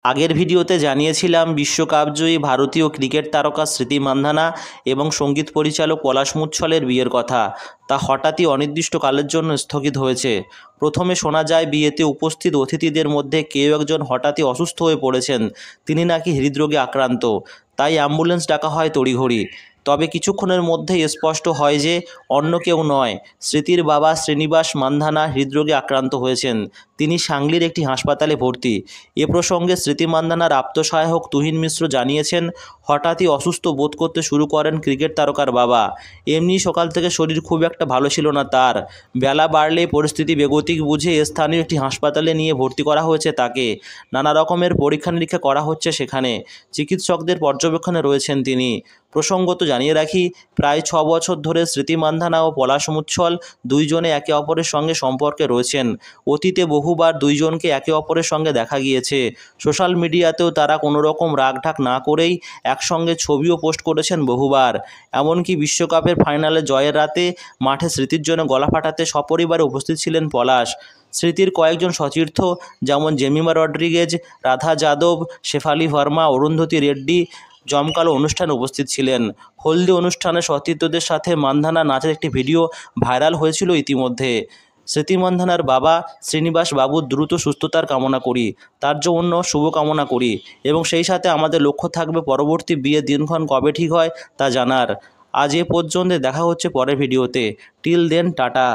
আগের ভিডিওতে জানিয়েছিলাম বিশ্বকাপজয়ী ভারতীয় ক্রিকেট তারকা স্মৃতি মান্ধানা এবং সঙ্গীত পরিচালক পলাশ মুচ্ছলের বিয়ের কথা। তা হঠাৎই অনির্দিষ্টকালের জন্য স্থগিত হয়েছে। প্রথমে শোনা যায় বিয়েতে উপস্থিত অতিথিদের মধ্যে কেউ একজন হঠাৎই অসুস্থ হয়ে পড়েছেন, তিনি নাকি হৃদরোগে আক্রান্ত, তাই অ্যাম্বুলেন্স ডাকা হয় তড়িঘড়ি। তবে কিছুক্ষণের মধ্যেই স্পষ্ট হয় যে অন্য কেউ নয়, স্মৃতির বাবা শ্রীনিবাস মান্ধানা হৃদরোগে আক্রান্ত হয়েছেন। তিনি সাংলির একটি হাসপাতালে ভর্তি। এ প্রসঙ্গে স্মৃতি মান্ধানার আপ্তসহায়ক তুহিন মিশ্র জানিয়েছেন, হঠাৎই অসুস্থ বোধ করতে শুরু করেন ক্রিকেট তারকার বাবা। এমনি সকাল থেকে শরীর খুব একটা ভালো ছিল না তার। বেলা বাড়লে পরিস্থিতি বেগতিক বুঝে স্থানীয় একটি হাসপাতালে নিয়ে ভর্তি করা হয়েছে তাকে। নানা রকমের পরীক্ষা নিরীক্ষা করা হচ্ছে সেখানে। চিকিৎসকদের পর্যবেক্ষণে রয়েছেন তিনি। প্রসঙ্গত জানিয়ে রাখি, প্রায় 6 বছর ধরে স্মৃতি মান্ধানা ও পলাশ মুচ্ছল দুইজনে একে অপরের সঙ্গে সম্পর্কে রয়েছেন। অতীতে বহুবার দুইজনকে একে অপরের সঙ্গে দেখা গিয়েছে। সোশ্যাল মিডিয়াতেও তারা কোনোরকম রাগঢাক না করেই একসঙ্গে ছবিও পোস্ট করেছেন বহুবার। এমনকি বিশ্বকাপের ফাইনালে জয়ের রাতে মাঠে স্মৃতির জন্য গলা ফাটাতে সপরিবারে উপস্থিত ছিলেন পলাশ। স্মৃতির কয়েকজন সতীর্থ যেমন জেমিমা রড্রিগেজ, রাধা যাদব, শেফালি ভার্মা, অরুন্ধতী রেড্ডি জমকালো অনুষ্ঠানে উপস্থিত ছিলেন। হলদি অনুষ্ঠানে সতীর্থদের সাথে মান্ধানা নাচের একটি ভিডিও ভাইরাল হয়েছিল ইতিমধ্যে। স্মৃতি মান্ধানার বাবা শ্রীনিবাস বাবুর দ্রুত সুস্থতার কামনা করি, তার জন্য শুভকামনা করি এবং সেই সাথে আমাদের লক্ষ্য থাকবে পরবর্তী বিয়ের দিনক্ষণ কবে ঠিক হয় তা জানার। আজ এ পর্যন্ত, দেখা হচ্ছে পরের ভিডিওতে। Till then, tata.